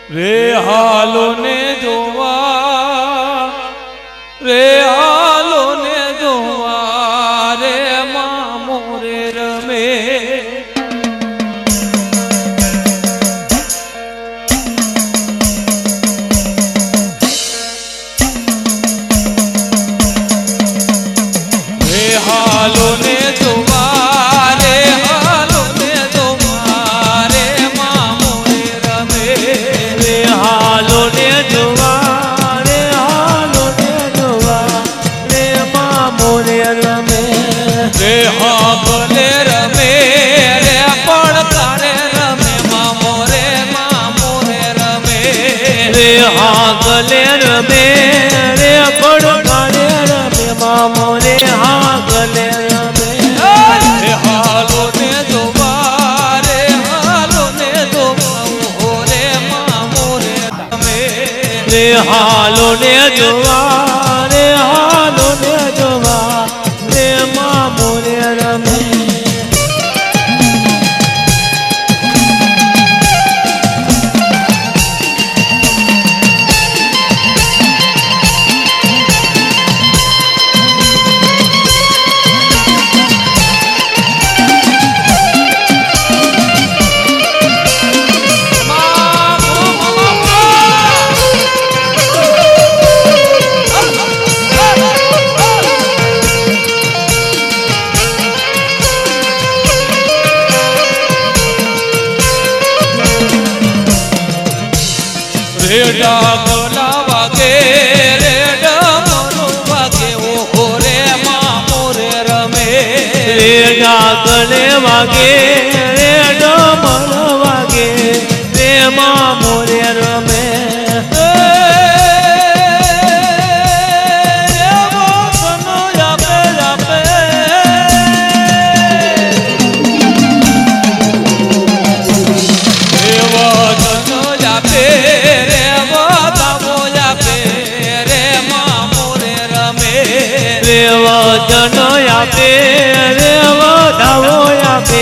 રે હાલો ને જોવા રે હાલો ને જોવા રે મામો રે રમે રે હાલો ને જોવા રે હાલો ને જોવા રે મામો રે રમે રે હાલો ને જોવા રે હાલો ને જોવા રે મામો રે રમે રે હાલે રમે રે પડકારે રમે મામો રે રમે રે હાગલે રમે રે પડકારે રમે મામો રે હાગલે રમે રે હાલો ને જોવા રે હાલો ને જોવા ઓ રે મામો રે રમે રે હાલો ને જોવા રે હાલો ને જોવા રે મામો રે રમે રે ડાબલા વાગે રે ડમરો વાગે ઓ રે મામો રે રમે રે ડાગલે વાગે રે ડમર વાગે રે મામો રે રમે વચનો આપે રે વધાવો આપે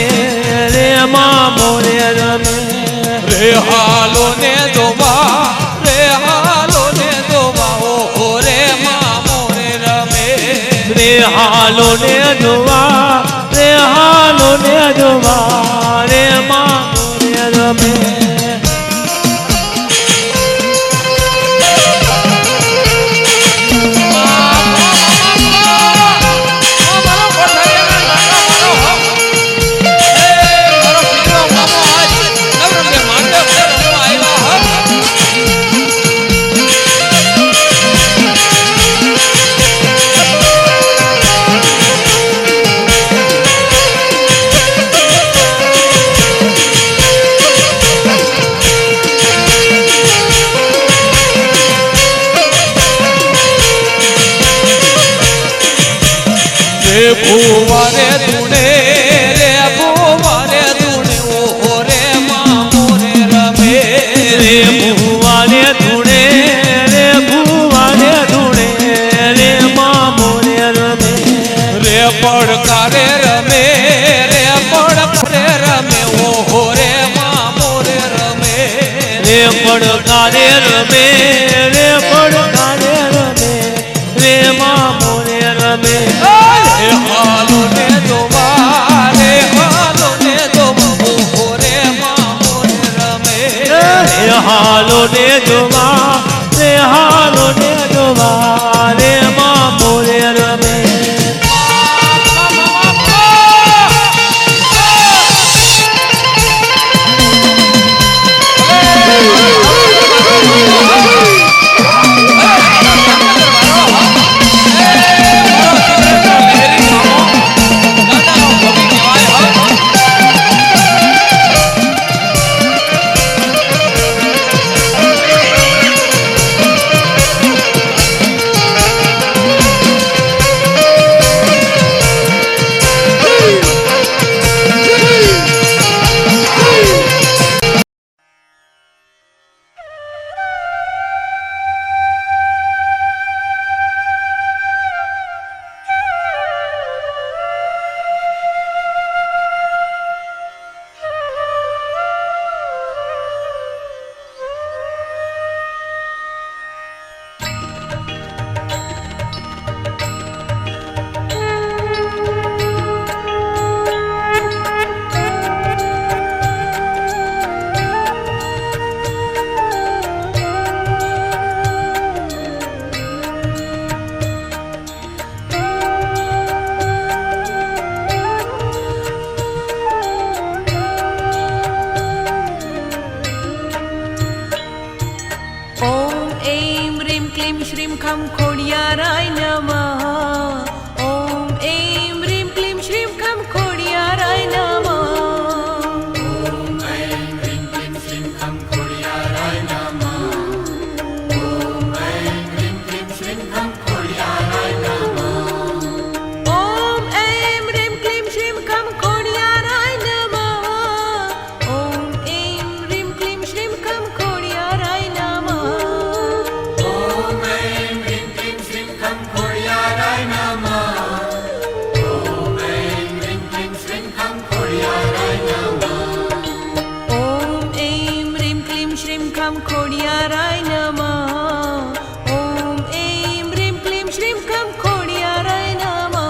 રે મામો રે રમે રે હાલો ને જોવા રે હાલો ને જોવા ઓ રે મામો રે રમે રે હાલો ને જોવા રે હાલો ને જોવા રે મામો રે રમે ભુવારે ધૂણે રે ભુવારે ધૂણે ઓ રે મામો રે રમે રે ભુવારે ધૂણે રે ભુવારે ધૂણે રે મામો રે રમે રે પડકારે રમે રે પડકારે રમે ઓ રે મામો રે રમે રે પડકારે રમે રે પડકારે રમે રે મામો રે રમે રે હાલો ને જોવા રે હાલો ને જોવા ઓ રે મામો રે રમે રે હાલો ને જોવા રે હાલો ને જોવા રે મામો રે રમે क्लीं श्रीं खं खोडियाराय नमः। ॐ ऐं ह्रीं क्लीं श्रीं खं खोडियाराय नमः। ॐ ऐं ह्रीं क्लीं श्रीं खं खोडियाराय नमः। ॐ ऐं ह्रीं क्लीं श्रीं खं खोडियाराय नमः। ॐ ऐं ह्रीं क्लीं श्रीं खं खोडियाराय नमः। ॐ ऐं ह्रीं क्लीं श्रीं खं खोडियाराय नमः। ॐ ऐं ह्रीं क्लीं श्रीं खं खोडियाराय नमः। ॐ ऐं ह्रीं क्लीं श्रीं खं खोडियाराय नमः।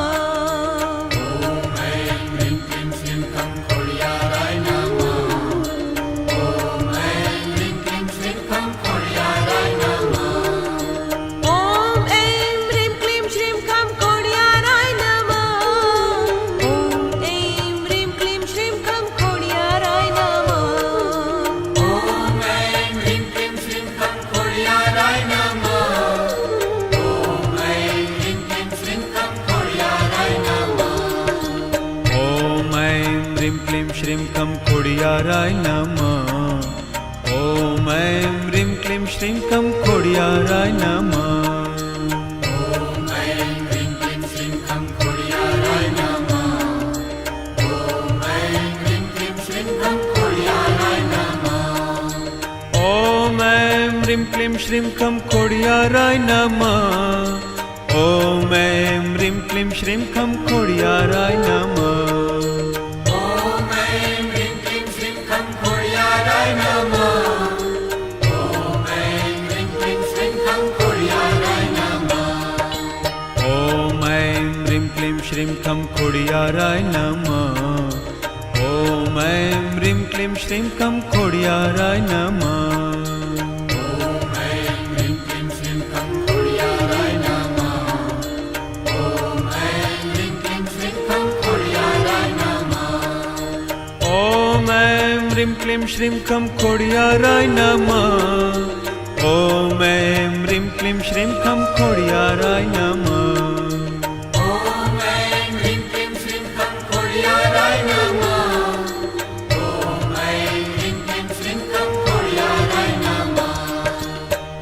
ॐ ऐं ह्रीं क्लीं श्रीं खं खोडियाराय नमः। ॐ ऐं ह्रीं क्लीं श्रीं खं खोडियाराय नमः। ॐ ऐं ह्रीं क्लीं श्रीं खं खोडियाराय नमः। ॐ ऐं ह्रीं क्लीं श्रीं खं खोडियाराय नमः। ॐ ऐं ह्रीं क्लीं श्रीं खं खोडियाराय नमः। ॐ ऐं ह्रीं क्लीं श्रीं खं खोडियाराय नमः। ॐ ऐं ह्रीं क्लीं श्रीं खं खोडियाराय नमः। ॐ ऐं ह्रीं क्लीं श्रीं खं खोडियाराय नमः।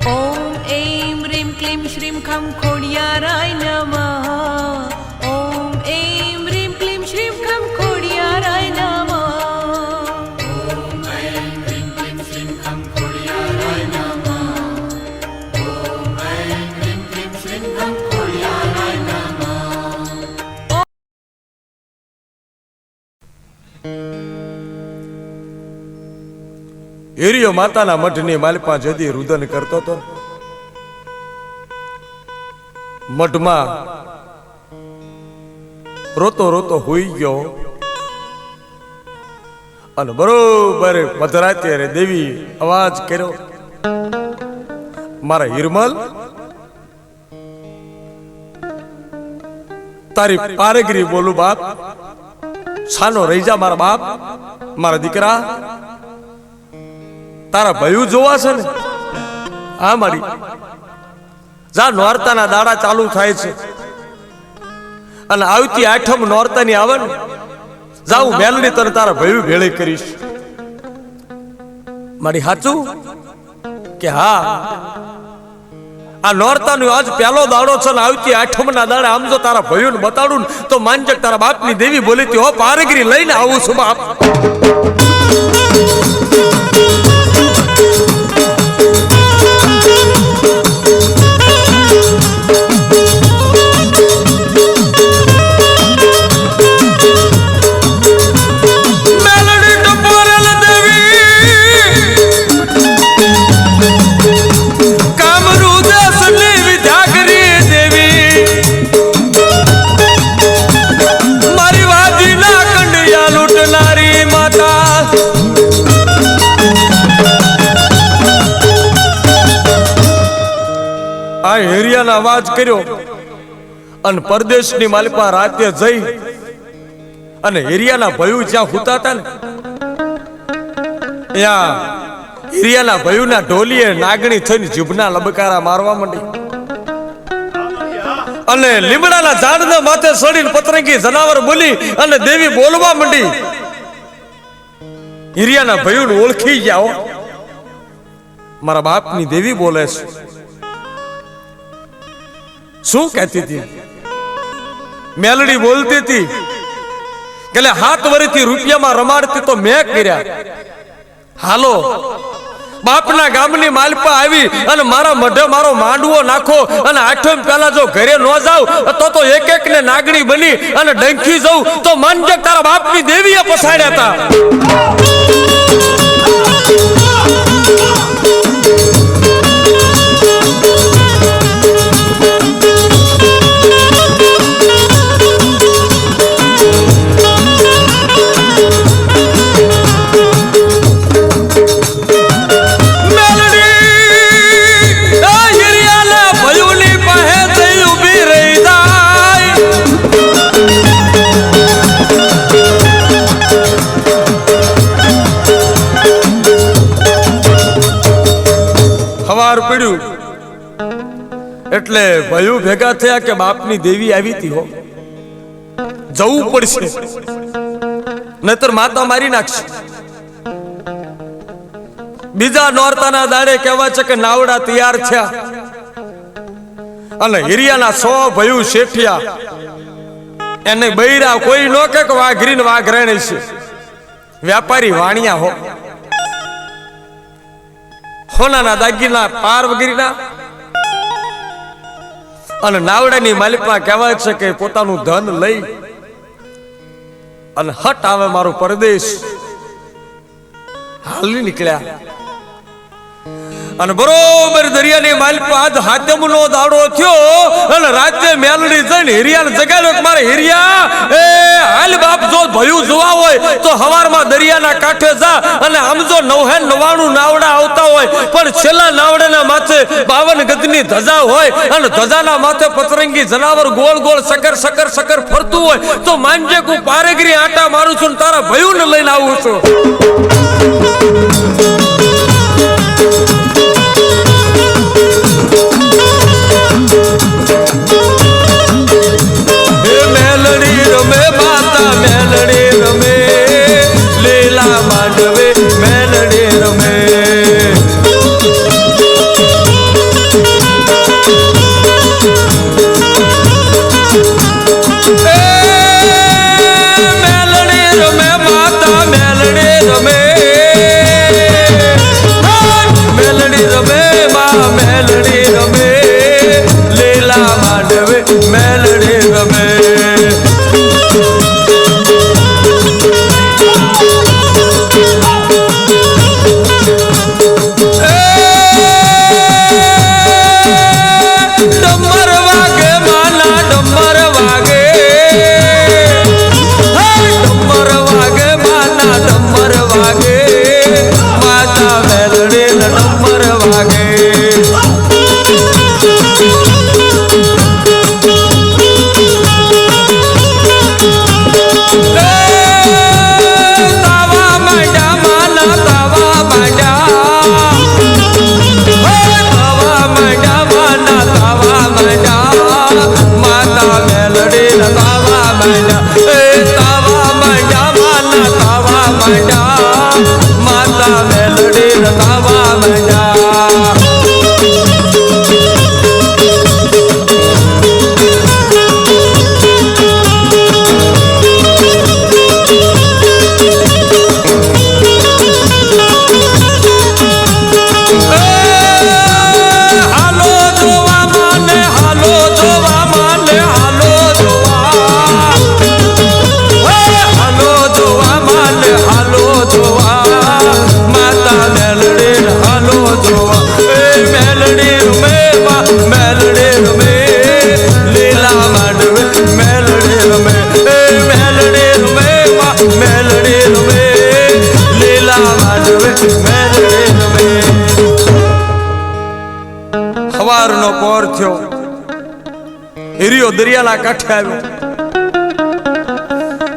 ॐ ऐं ह्रीं क्लीं श्रीं खं खोडियाराय नमः। ॐ ऐं ह्रीं क्लीं श्रीं खं खोडियाराय नमः। હિરિયો માતાના મઢની માલપા જદી રુદન કરતો હતો. મઢમાં રોતો રોતો હોઈ ગયો અને બરોબર મધરાતે રે દેવી અવાજ કર્યો, મારા હિરમલ, તારી પારેગરી બોલું બાપ, છાનો રહી જા મારા બાપ, મારા દીકરા, તારા ભયું જોવા છે ને? હા મારી, જા નોરતાના દાડા ચાલુ થાય છે અને આવતી આઠમ નોરતાની આવે ને, જાઉં મેલડી તને તારા ભયું ભેળી કરીશ. મારી સાચું કે હા? આ નોરતાનો આજ પહેલો દાડો છે ને આવતી આઠમના દાડે આમ જો તારા ભયું ને બતાડું ને તો માનજે તારા બાપની દેવી બોલી હતી, હો પારેગરી લઈને આવું છું બાપ. હેરિયાનો અવાજ કર્યો અને પરદેશની માલિપા રાતે જઈ અને હેરિયાના ભયું જ્યાં હુતા હતા ને ત્યાં હિરિયાના ભયુના ઢોલીએ નાગણી થઈને જીભના લબકારા મારવા માંડી. અને લીમડાના ઝાડના માથે ચડીને પતરંગી જનાવર બોલી અને દેવી બોલવા માંડી. હિરિયાના ભયુને ઓળખી ગયા હો, મારા બાપની દેવી બોલે છે. શું કહેતી હતી? મેલડી બોલતી હતી કે 7 વર્ષથી રૂપિયામાં રમાડતી તો મેં કર્યા. હાલો બાપના ગામની માલપા આવી અને મારા મઢે મારો માંડવો નાખો અને 8મ પહેલા જો ઘરે ન જાવ તો એક એક ને નાગણી બની અને ડંખી જઉં તો માનજે તારા બાપની દેવીએ પસાડ્યા હતા. પડ્યું એટલે ભયું ભેગા થયા કે બાપની દેવી આવી હતી હો, જવું પડશે નહીતર માતા મારી નાખશે. બીજા નોરતાના દાડે કહેવાય છે કે નાવડા તૈયાર થયા અને હિરિયાના 100 ભયું શેઠિયા એને બૈરા કોઈ નો કે વાઘરીને વાઘરાણી છે, વ્યાપારી વાણિયા હો, સોનાના દાગીના પાર વગેરેના અને નાવડાની માલિકમાં કહેવાય છે કે પોતાનું ધન લઈ અને હટ આવે મારો પરદેશ હાલી નીકળ્યા. અને બરોબર દરિયાની માલિક આજ હાથમનો દાડો થયો અને રાતે મેલડી જઈને હિરિયાને જગાડ્યો કે મારે હિરિયા એ હાલ બાપ જો ભયું જોવા હોય તો હવારમાં દરિયાના કાંઠે જા અને આમ જો 99 નાવડા આવતા હોય પણ છેલ્લા નાવડાના માથે 52 ગજની ધજા હોય અને ધજાના માથે પતરંગી જનાવર ગોળ ગોળ સકર સકર સકર ફરતું હોય તો માનજે હું પારેગરી આટા મારું છું ને તારા ભયુંને લઈને આવું છું. મેલડી રમે માતા મેલડી રમે લીલા માંડવે મેલડી રમે. મેલડી રમે માતા મેલડી રમે મેલડી રમે મા મેલડી રમે લીલા માંડવે મેલડી રમે. ડમર વાગે માના ડમર વાગે ડમર વાગે માના ડમર વાગે માતા મેલડી ડમર વાગે. માતા મેલડી રતાવા મંડા. હાલો જોવા માને હાલો જોવા માને હાલો જોવા હાલો જોવા માને હાલો જોવા માતા મેલડી હાલો જોવા. એ મેલડી રમે મેલડી રમે લીલા માંડવે મેલડી રમે એ મેલડી રમે મેલડી રમે લીલા માંડવે મેલડી રમે. સવારનો પોર થયો, હિરિયો દરિયાના કાંઠે આવ્યો.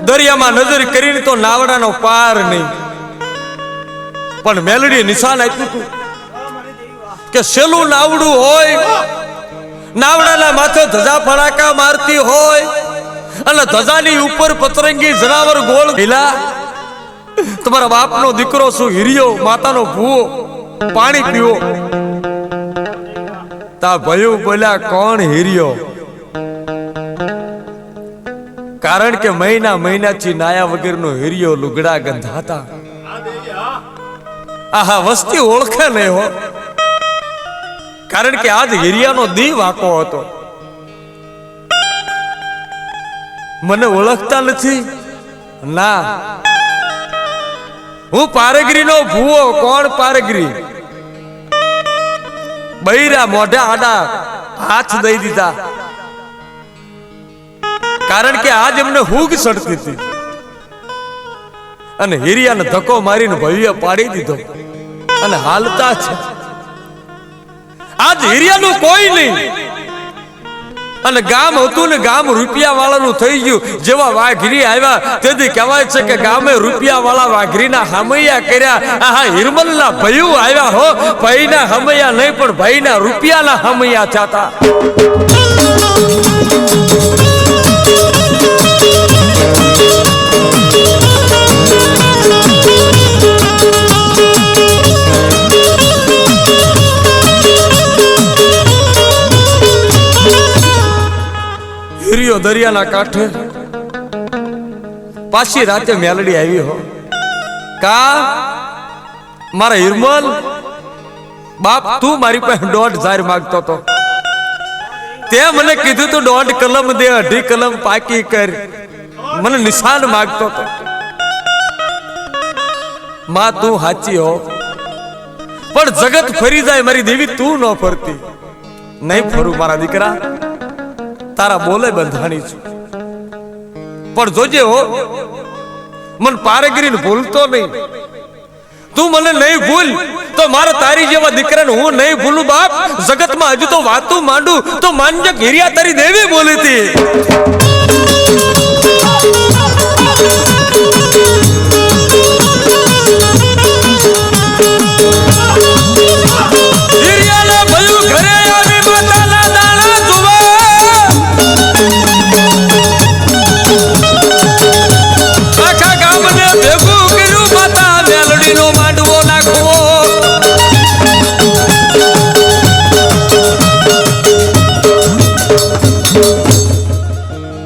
દરિયામાં નજર કરીને તો નાવડાનો પાર નહીં, પણ મેલડી નિશાન આપ્યું હતું કે સેલું નાવડું હોય નાવડાના માથે ધજા ફડાકા મારતી હોય અને ધજાની ઉપર પતરંગી જનાવર ગોળ ગીલા, તમારા બાપનો દીકરો શું હીરિયો, માતાનો ભૂવો પાણી પીવો. તા ભયું બોલ્યા, કોણ હીરિયો? કારણ કે મહિનાથી નાયા વગરનો હીરિયો લુગડા ગંધાતા. આહા વસ્તી ઓળખે નહીં હો, કારણ કે આજ હીરિયાનો દી વાકો હતો. મને ઓળખતા નથી ના, હું પારગરીનો ભૂવો. કોણ પારગરી? બૈરા મોઢા આડા હાથ દઈ દીધા, કારણ કે આજ એમને હુગ સડતી હતી અને હીરિયાને ધક્કો મારીને ભવ્ય પાડી દીધો અને હાલતા છે. આજ હીરિયાનું કોઈ નહીં અને ગામ હતું ને ગામ રૂપિયા વાળાનું થઈ ગયું. જેવા વાઘરી આવ્યા તેથી કહેવાય છે કે ગામે રૂપિયા વાળા વાઘરીના હમૈયા કર્યા. આહા હિરમલના ભયું આવ્યા હો, ભાઈના હમૈયા નહીં પણ ભાઈના રૂપિયાના હમૈયા થતા. હીરિયો દરિયાના કાંઠે પાછી રાતે મેલડી આવી હો. કા મારા હિરમલ બાપ, તું મારી પાસે 1.5 માંગતો તો, તે મને કીધું તું 1.5 કલમ દે, 2.5 કલમ પાકી કર, મને નિશાન માંગતો તો. માં તું સાચી હો, પણ જગત ફરી જાય મારી દેવી, તું ન ફરતી. નહીં ફરું મારા દીકરા, તારા બોલે બંધાણી છું, પણ જોજે હો મન પારગરીને ભૂલતો નહીં. તું મને નહીં ભૂલ તો મારા તારી જેવા દીકરાને હું નહીં ભૂલું. બાપ જગતમાં હજુ તો વાતું માંડું તો માનજે હીરિયા તારી દેવી બોલી હતી. હીરિયાના ભયું ઘરે આવી માતાના દાણા જુએ, આખા ગામને ભેગું કર્યું, માતા મેલડીનો માંડવો નાખવો.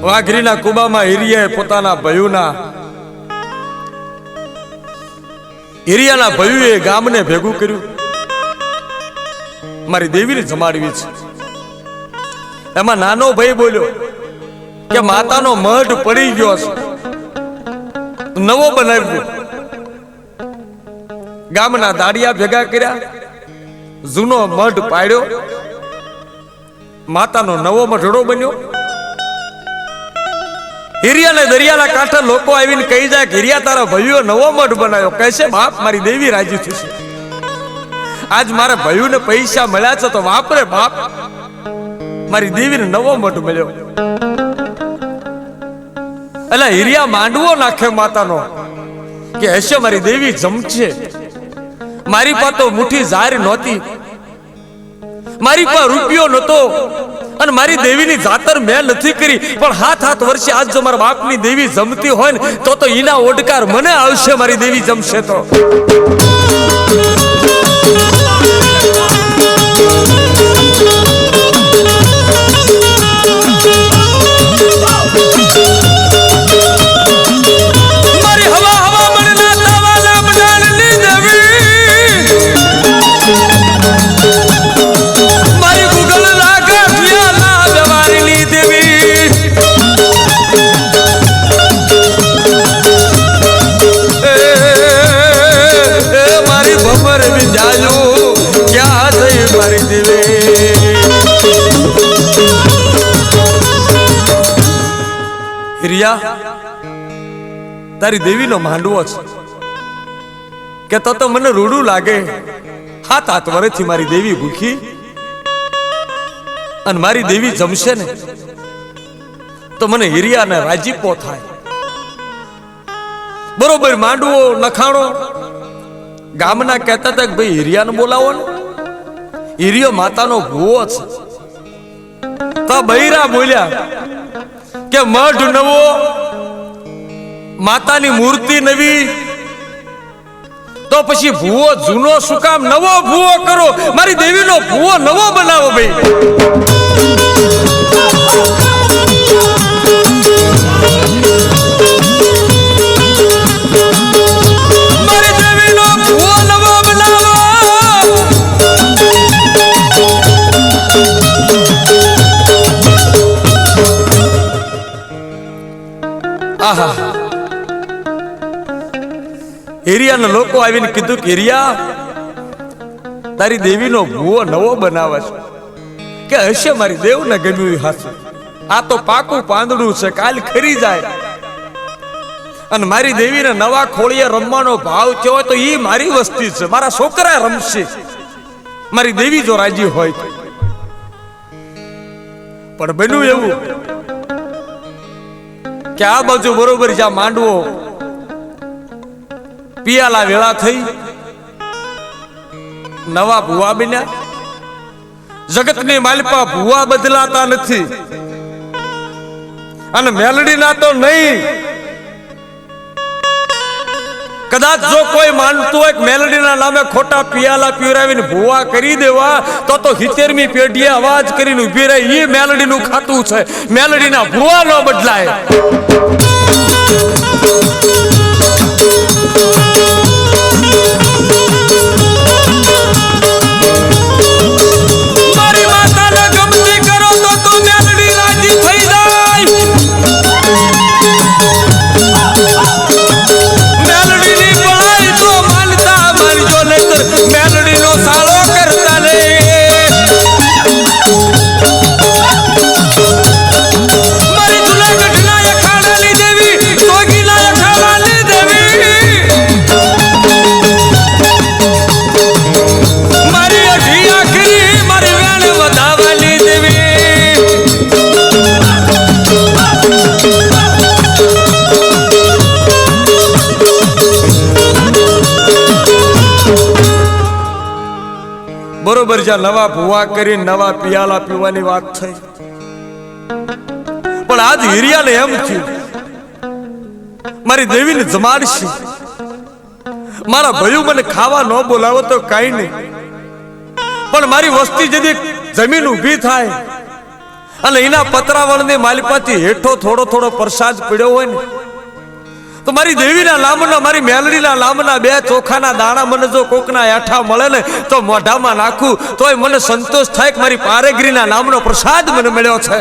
વાઘરીના કુબામાં હીરિયાએ પોતાના ભયુના હીરિયાના ભયુએ ગામને ભેગું કર્યું, મારી દેવીને જમાડવી છે. એમાં નાનો ભાઈ બોલ્યો કે માતાનો મઢ પડી ગયો છે, નવો બનાવ્યો. ગામના દાડિયા ભેગા કર્યા, જૂનો મઢ પાડ્યો, માતાનો નવો મઢડો બન્યો. હીરિયાને દરિયાના કાંઠે લોકો આવીને કહી જાય કે હીરિયા તારા ભાઈઓ નવો મઢ બનાવ્યો. કહેશે બાપ મારી દેવી રાજી થશે. આજ મારા ભાઈઓને પૈસા મળ્યા છે તો વાપરે બાપ, મારી દેવીને નવો મઢ મળ્યો. એટલે હીરિયા માંડવો નાખે માતાનો કે હશે મારી દેવી જમશે. મારી પાસે તો મુઠ્ઠી ઝાર નહોતી, મારી પાસે રૂપિયો નહોતો અને મારી દેવીની જાતર મેં નથી કરી, પણ 7 વર્ષે આજ જો મારા બાપની દેવી જમતી હોય ને તો ઈના ઓડકાર મને આવશે. મારી દેવી જમશે તો મારી હવા હવા મનના તાવાલા બડાલની દેવી, મારી ગુગલ લાગે ફિયાલા વ્યવહારની દેવી, મારી ભમર વિંજાયું ક્યાં થઈ મારી દેવી. હીરિયા તારી દેવીનો માંડવો છે કે તો મને રૂડું લાગે. 7 વર્ષથી મારી દેવી ભૂખી અને મારી દેવી જમશે ને તો મને હીરિયાને રાજીપો થાય. બરોબર માંડવો નખાણો. ગામના કહેતા હતા કે ભાઈ હીરિયાને બોલાવો ને, હીરિયો માતાનો ભૂવો છે. તો બૈરા બોલ્યા કે મઢ નવો, માતાની મૂર્તિ નવી, તો પછી ભૂવો જૂનો શું કામ નવો ભૂવો કરો? મારી દેવીનો ભૂવો નવો બનાવો ભાઈ. મારી દેવીનો ભૂવો નવો બનાવો. આહા, હિરિયાના લોકો આવીને કીધું કે હિરિયા, તારી દેવીનો ભૂવો નવો બનાવે છે. કે હશે મારી દેવને ગમ્યું હાથે, આ તો પાકું પાંદડું છે, કાલ ખરી જાય. અને મારી દેવીને નવા ખોળીએ રમવાનો ભાવ થયો હોય તો એ મારી વસ્તી છે, મારા છોકરા રમશે, મારી દેવી જો રાજી હોય તો. પણ બન્યું એવું કે આ બાજુ બરોબર જ્યાં માંડવો પિયાલા વેળા થઈ, નવા ભુવા બન્યા. જગતની માલિપા ભુવા બદલાતા નથી, અને મેલડીના તો નહીં. કદાચ જો કોઈ માનતું હોય કે મેલડીના નામે ખોટા પિયાલા પીવરાવીને ભુવા કરી દેવા, તો 70મી પેઢીએ અવાજ કરીને ઉભી રહી, એ મેલડીનું ખાતું છે, મેલડીના ભુવા ન બદલાય. મારી માતાને ગમતી કરો તો મેલડી રાજી થઈ જાય. મેલડીની ભલાઈ તો માનતા માનજો, નહીતર મેલડીનો સાળો કરતા નહીં. મારી જુનાગઢના અખાડાની દેવી, જોગીના અખાડાની દેવી, મારી અઢી આખરી, મારી વેણ વધાવાની દેવી. બરોબર, જ્યાં નવા ભુવા કરી નવા પિયાલા પીવાની વાત થઈ. પણ આજ હિરિયાને એમ થયું મારી દેવીને જમાડશે, મારા ભયું મને ખાવા ન બોલાવો તો કઈ નહીં, પણ મારી વસ્તી જદી જમીન ઊભી થાય અને એના પતરાવળની માલિપાથી હેઠો થોડો થોડો પ્રસાદ પીડ્યો હોય ને, તો મારી દેવીના નામના, મારી મેલડીના નામના 2 ચોખાના દાણા મને જો કોકના હેઠા મળે ને તો મોઢામાં નાખું તોય મને સંતોષ થાય કે મારી પારેગરીના નામનો પ્રસાદ મને મળ્યો છે.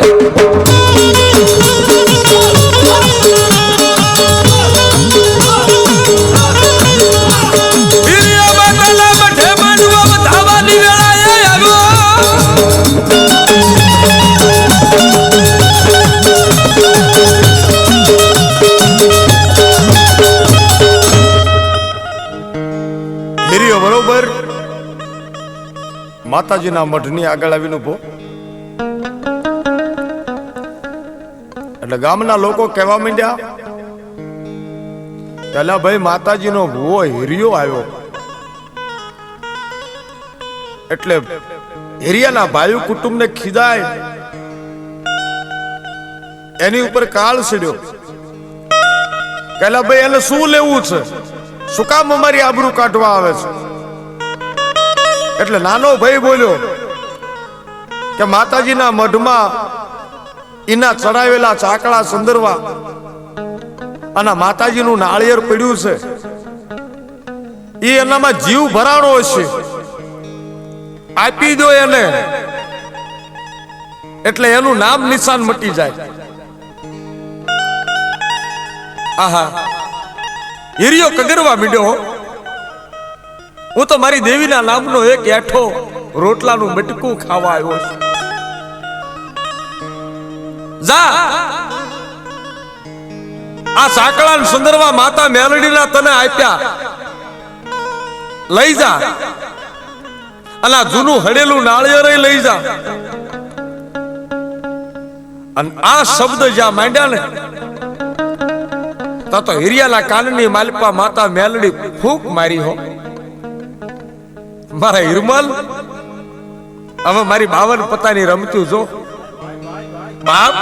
બરોબર માતાજીના મઢની આગળ આવીને ઉભો, એટલે ગામના લોકો કહેવા માંડ્યા, પેલા ભાઈ માતાજીનો ભૂવો હિરિયો આવ્યો. એટલે હિરિયાના ભાઈ કુટુંબને ખીજાય, એની ઉપર કાળ સીડ્યો. પેલા ભાઈ એને શું લેવું છે, શું કામ અમારી આબરૂ કાઢવા આવે છે? એટલે નાનો ભાઈ બોલ્યો કે માતાજીના મઢમાં એના ચડાવેલા ચાકડા સુંદરવા અને માતાજીનું નાળિયેર પડ્યું છે, એ એનામાં જીવ ભરાણો હશે, આપી દો એને, એટલે એનું નામ નિશાન મટી જાય. આહા, હિરિયો કગરવા મીડ્યો, હું તો મારી દેવીના નામનો એક એઠો રોટલાનું બટકું ખાવા આવ્યો છું. જા, આ સાંકળા સુંદરવા માતા મેલડીના તને આપ્યા, લઈ જા, અને આ જૂનું હડેલું નાળિયેર લઈ જા. અને આ શબ્દ જ્યાં માંડ્યા ને તો હિરિયાના કાનની માલિપા માતા મેલડી ફૂંક મારી હો. મારા હિરમલ, હવે મારી 52 પતાની રમતું જો. બાપ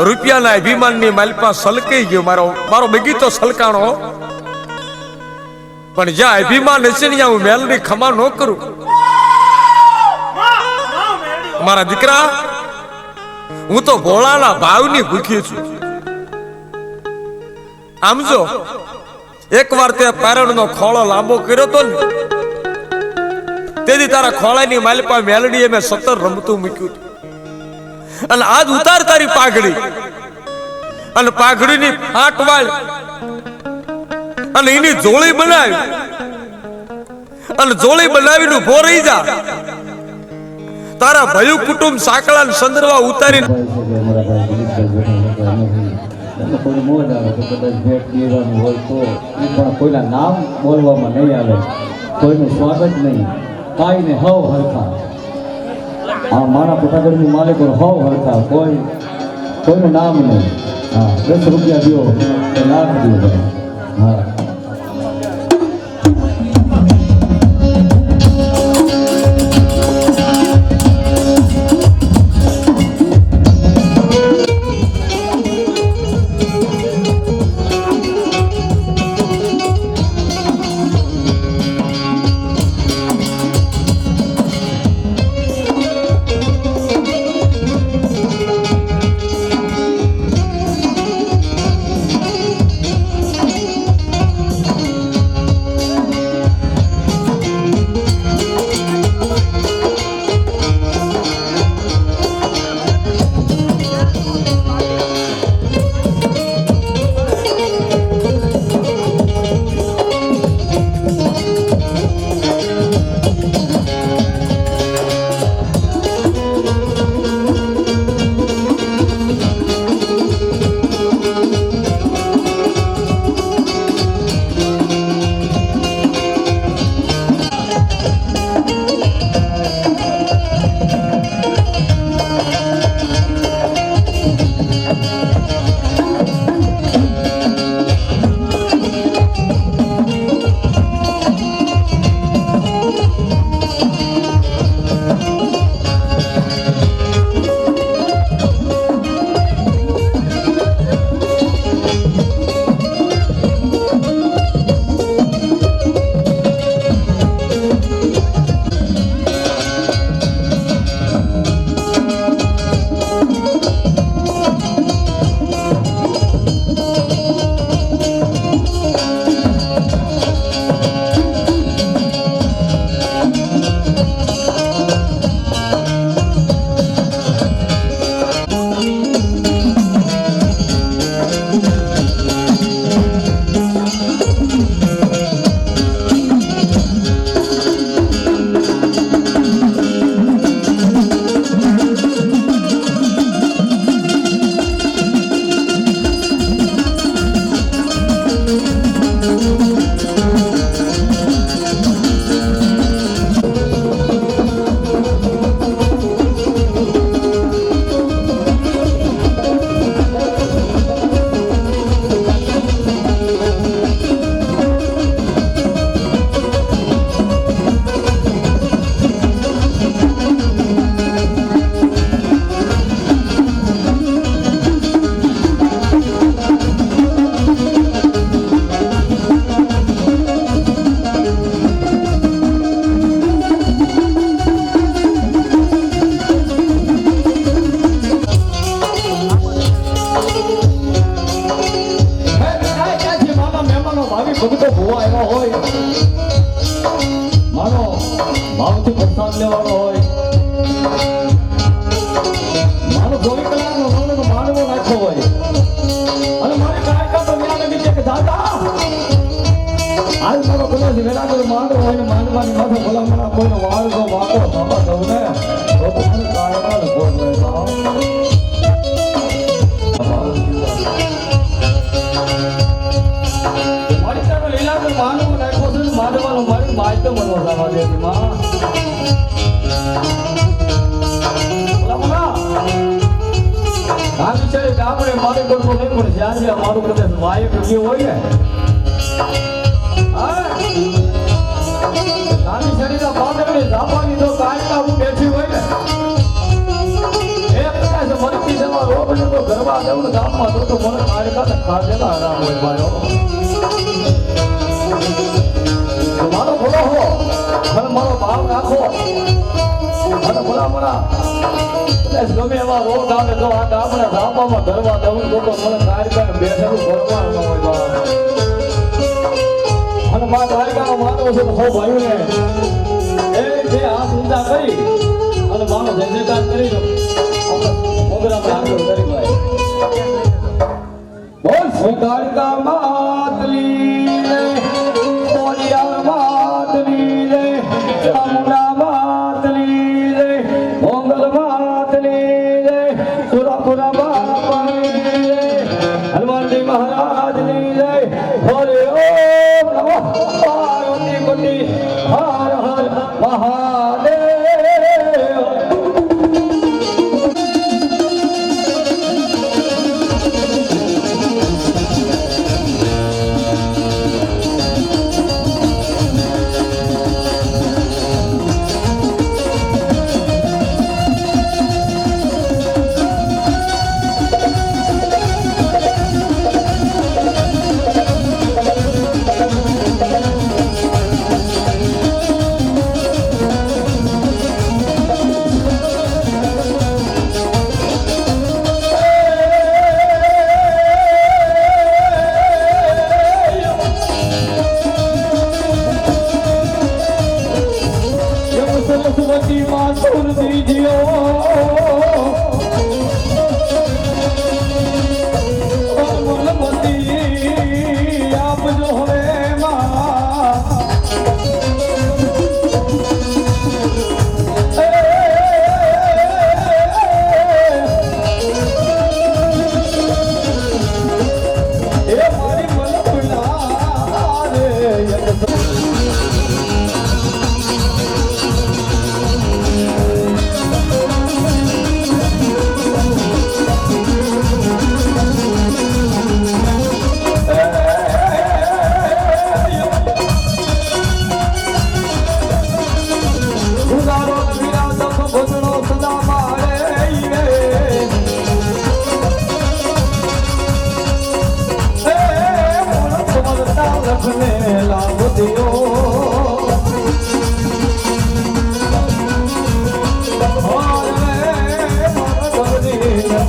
રૂપિયાના અભિમાનની માલપા સલકાઈ ગયો મારો બગીચો સલકાણો, પણ જ્યાં અભિમાન હશે ને ત્યાં હું મેલની ખમા ન કરું. મારા દીકરા, હું તો ભોળાના ભાવની ભૂખી છું. આમ જો એકવાર તે પારણનો ખોળો લાંબો કર્યો તો ને, તેથી તારા ખોળાની માલપા મેલડી મેં સતર રમતું મૂક્યું હતું. અને આજ ઉતાર તારી પાઘડી, અને પાઘડીની ફાટ વાળ અને એની જોળી બનાવી, અને જોળી બનાવીને ઉભો રહી જા. તારા ભયું કુટુંબ સાંકળા ને સંદરવા ઉતારી કોઈ મોજ આવે તો કદાચ ભેટ દેવાનું હોય તો એ પણ કોઈના નામ બોલવામાં નહીં આવે, કોઈનું સ્વાગત નહીં, કાંઈ ને હવ હરખા. આ મારા પટાગઢની માલિકો હવ હરખા, કોઈનું નામ નહીં. હા, 10 રૂપિયા દો કે લાખ દો ભાઈ. હા, ભક્તો ભૂવા એવા હોય, માનો ભાવથી પ્રસાદ લેવાનો હોય, માનો 24 કલાકનો નવનો માનવો નાખ્યો હોય, અને મારે કાયકા તો ન્યા લગી છે કે દાદા આજ મારો કદાચ વેલા કોઈ માંડવો હોય ને માંડવાની માથે ભલામણા કોઈનો વાળો વાકો બાબા દઉં ને તો મને કાયકા બોલ રહેતા માનવું નાખ્યો છે ને માનવાનું મારી બાઈ તો બનવા જવા દે માં. આ બિચારી ગામડે મારે કરવું નહીં, પણ જ્યાં જ્યાં મારું કદાચ વાયક ગયું હોય ને નાની શરીરના પાદરની ધાપાની જો કાયકા હું બેઠી હોય ને એ કદાચ ગામમાં તો મને કાર્યકર ખાધેલા આરામ હોય મારો મારો ભલો હો અને મારો ભાવ રાખો અને ભલા ગમે એવા રોગ આવે તો આ ગામના ધાબામાં ધરવા દેવું તો મને કાર્યકર બેઠેલું ભરવાનું હોય બાપ અને મા દ્વારિકાનો માનવ છે તો હો ભાઈઓને એ જે હાથ ઊંચા કરી અને માનો જય જયકાર કરી દો પ્રોગ્રામ આગળ કરી ભાઈ બોલ શ્રી દ્વારિકા માતલી રે બોલિયા માતલી રે ચામુંડા માતલી રે મોંગલ માતલી રે સુરાપુરા બાપની રે હનુમાનજી મહારાજની રે હરે ઓમ નમઃ પાર્વતી પતિ હર હર મહાદેવ સરસ્વતી માં સુર દીજીઓ મતી આપજો હવે એ મારી મનપના રે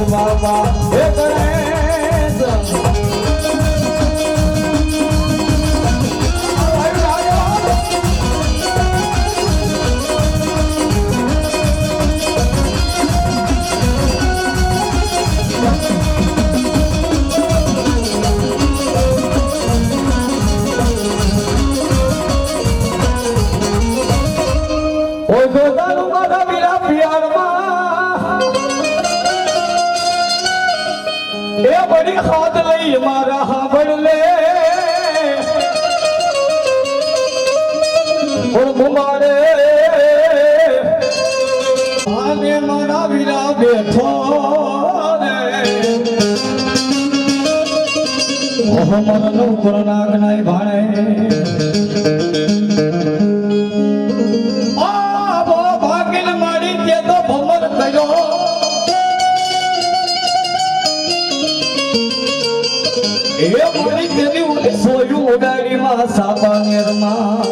બાબા એ કરે ઓય ગોદાનું મારા વીરા પિયારમાં એ બડી ખાદ લઈ મારા હાબળ લે ઓર મુમારે આને મારા વીરા બેઠો રે ઓહ મનનું કરુણા ગણાય ભાણે એ મારી તેની ઉલી સોયું ઉડાડીમાં સાપા નેરમાં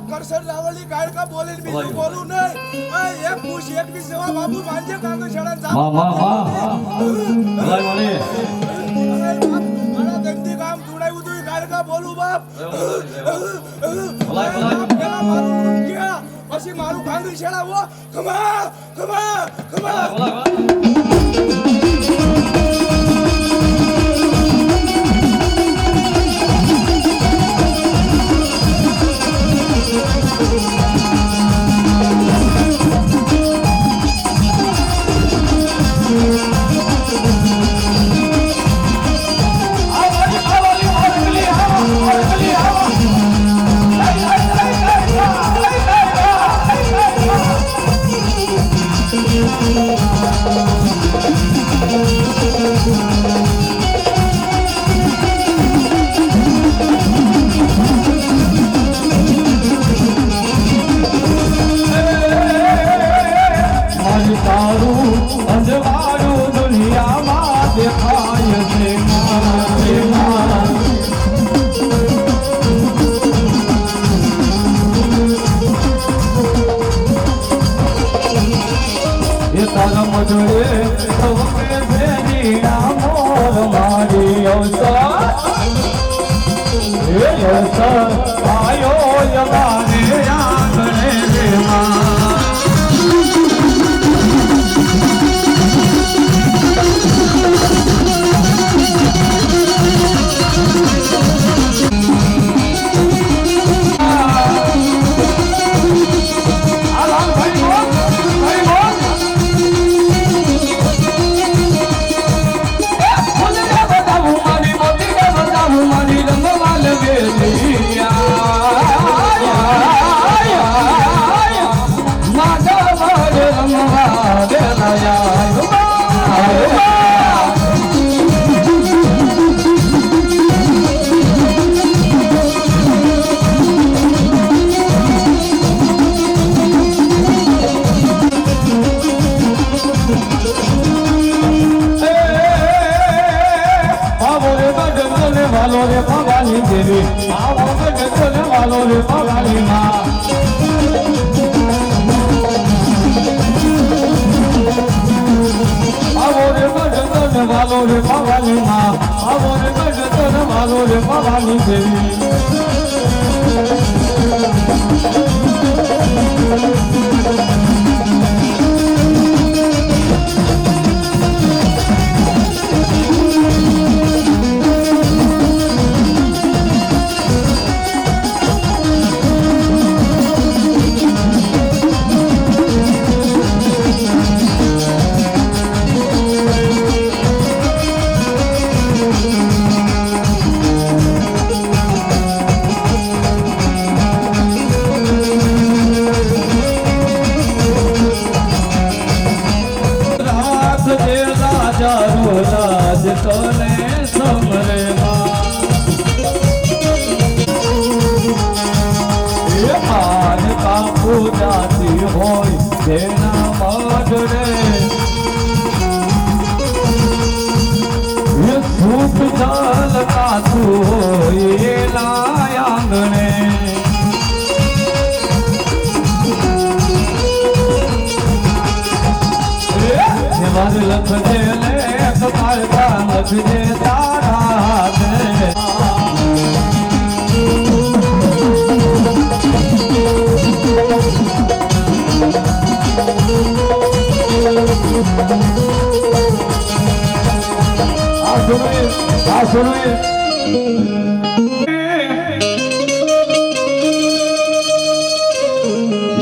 કરશન રાવલની ગાયકા બોલીને બીજું બોલું નહીં. આ એક ખુશ એક સેવા બાપુ માનજે કાકો છડા જા માં માં ભલાઈ વાળી મારા ધંધી કામ જોડાયું તું કારકા બોલું બાપ ભલાઈ પેલા મારું ગયા પછી મારું કાંગરી છડાવો ખમા ખમા ખમા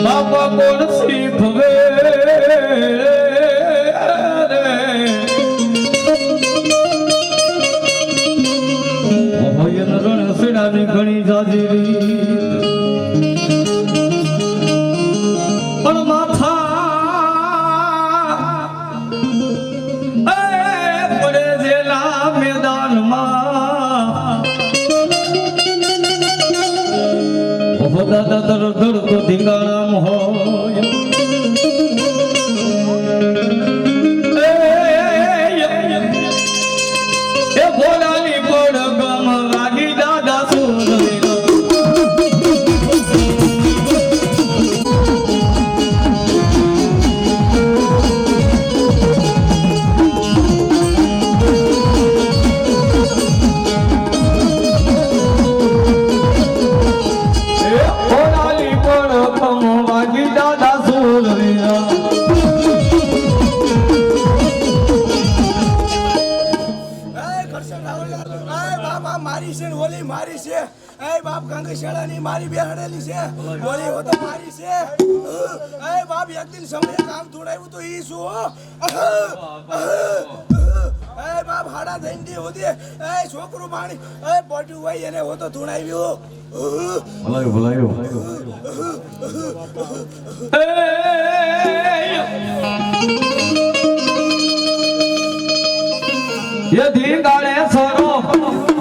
બાપા કોણ શીખવે રણસડાની ઘણી જાજી રીત પણ માથા પડે જેલા મેદાનમાં દાદા ધડ તો ધીંગાણામ હોય એ ભોલાની પડ ગમ વાગી દાદા સુરવીર મારી છે ને ઓલી મારી છે એ બાપ કાંગેશાળા ની મારી બેહાડેલી છે ઓલી હો તો મારી છે એ બાપ એક દિન સમયે કામ થોડાયું તો ઈ શું એ બાપ હાડા થઈને દી હોતી એ છોકરું પાણી એ પોટ્યું હોય એને હો તો થોડાવ્યું ભલાયું યધી ગાળે સડો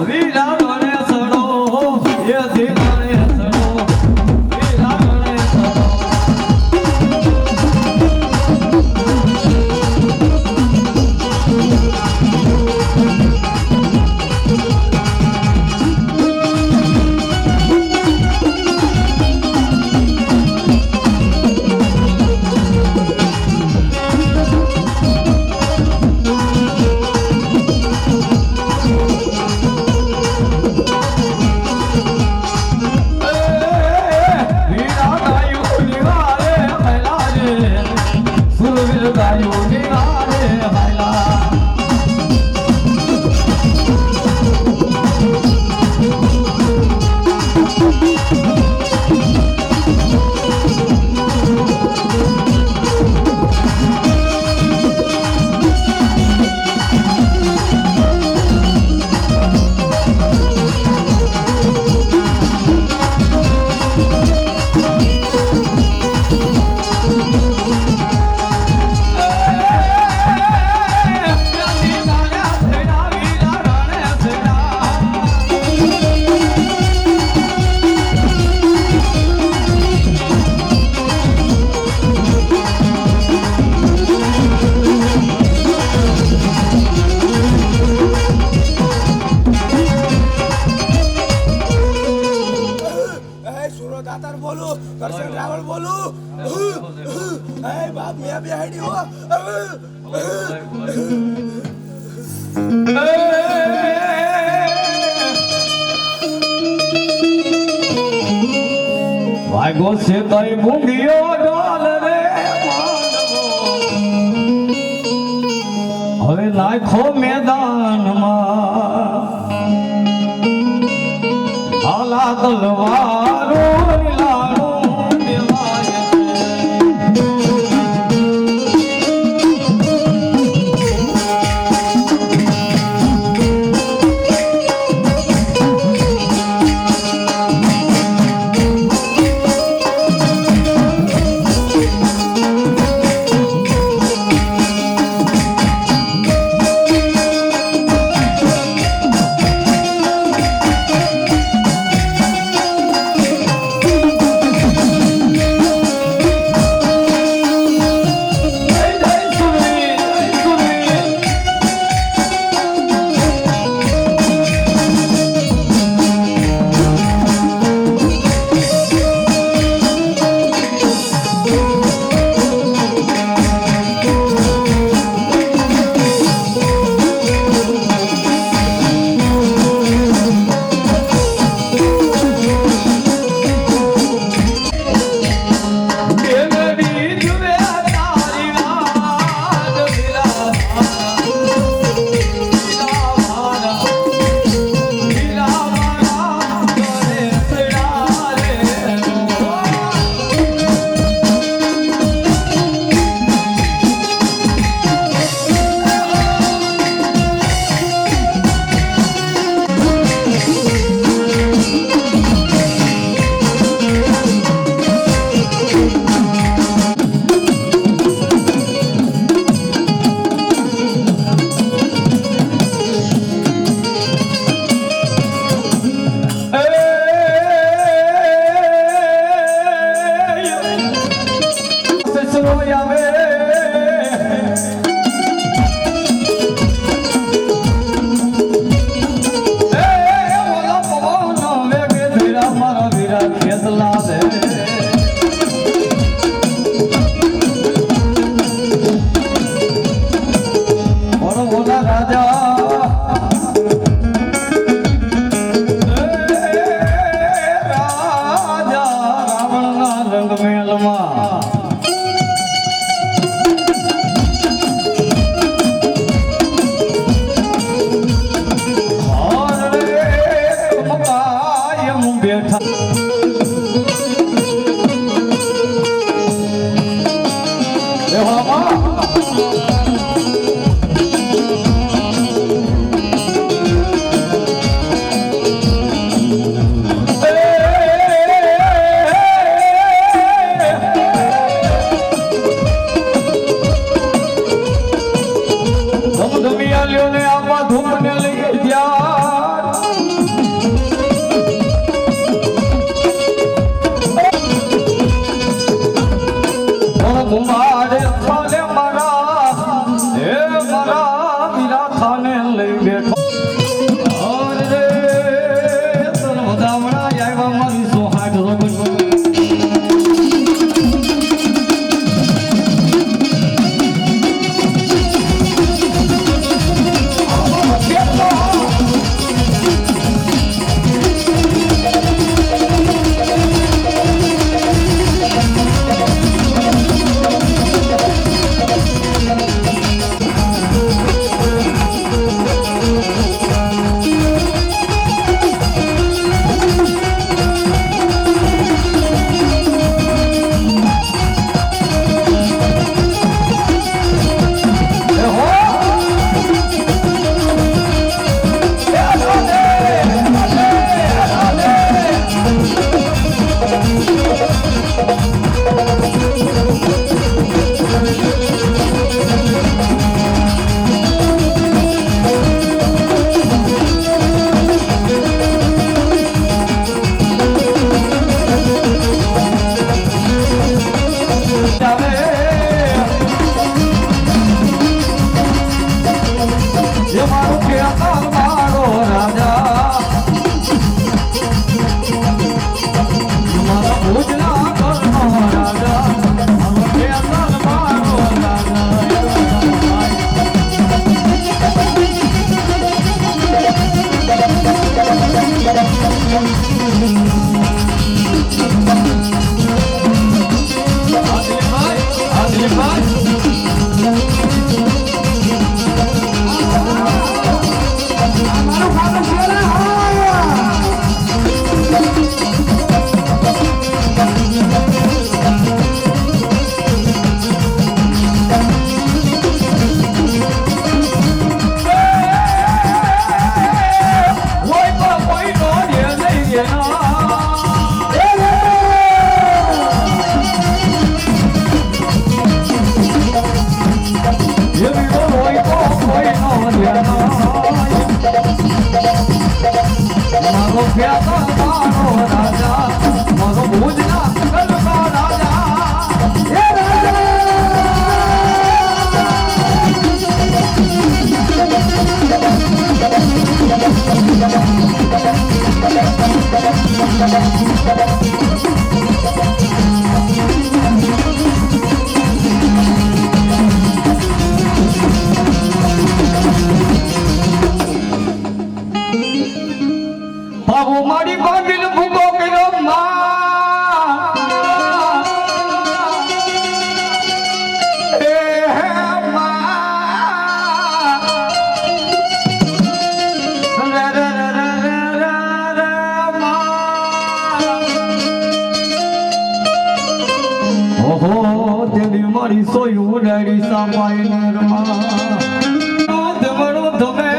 વીરા ગણે સડો યધી ગાળે સડો વીરા ગણે સડો દાતાર બોલું કરશન રાવળ બોલું એ બાપ મે બેહાડી હો વાગો છે તઈ મૂંગીઓ ડોલ રે માનવો હવે નાખો મેદાનમાં હાલા તલવારો લાડો દેવાય બેઠા એ બાબા મારી સોયું ઉડાડી સામાઈ નરમા ધમણો ધમે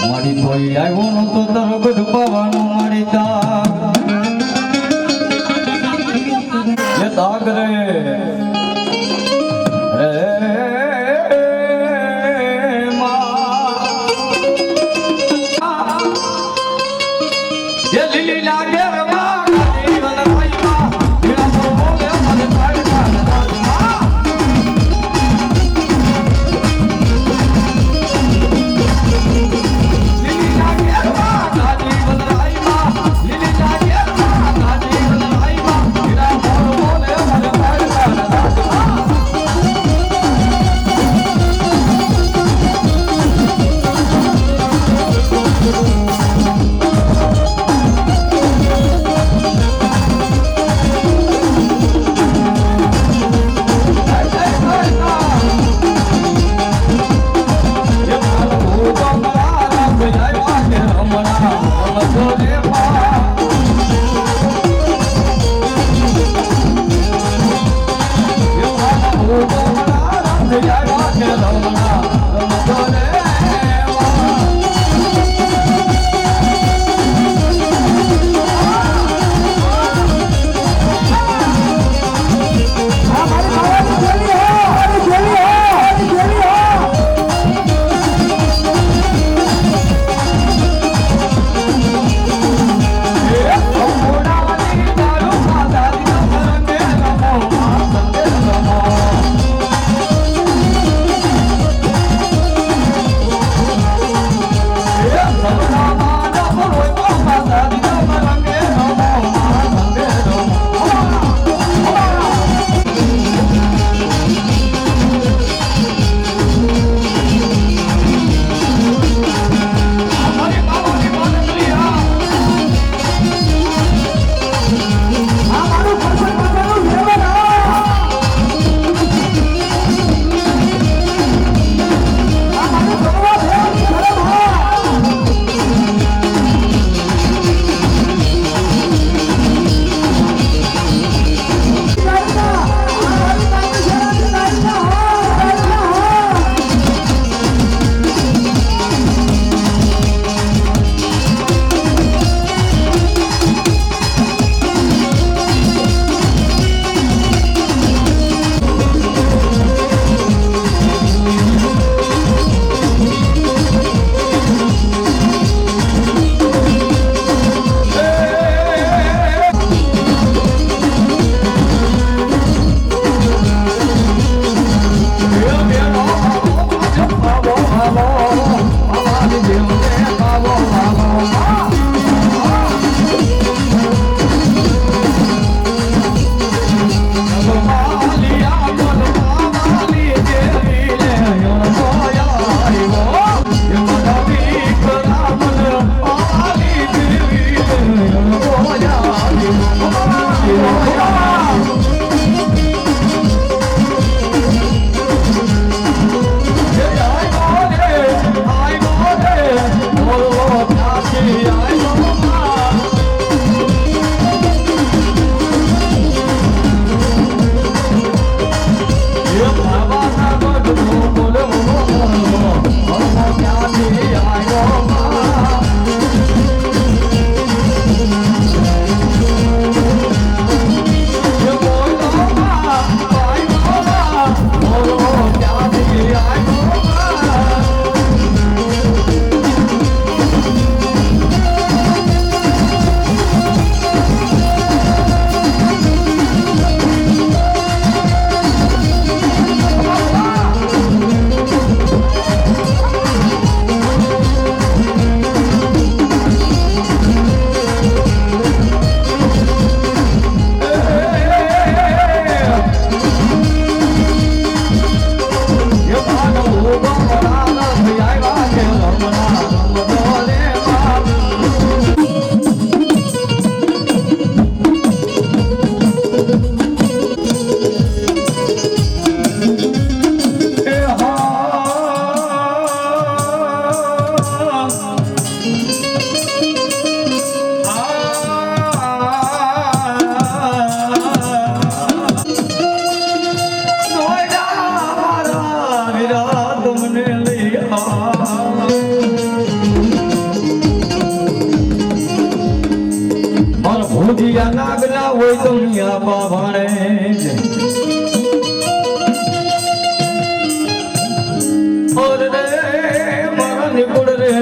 મારી કોઈ આવ્યો નો તો તારો ગઢ પાવાનો મારી દાગ રે લીલી લાગે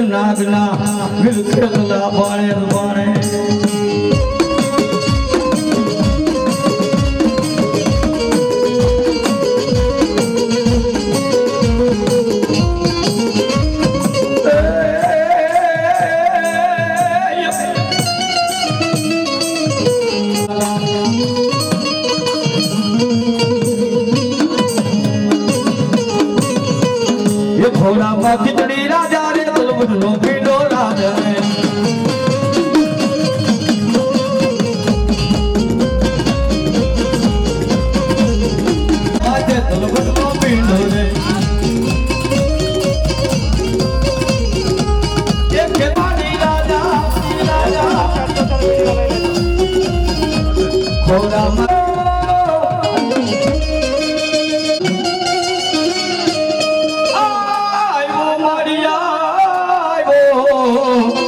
નાગના વિલખેલા બાણે બાણે ઘોડામાં ખીચડી રાજા રે તલબુજ નો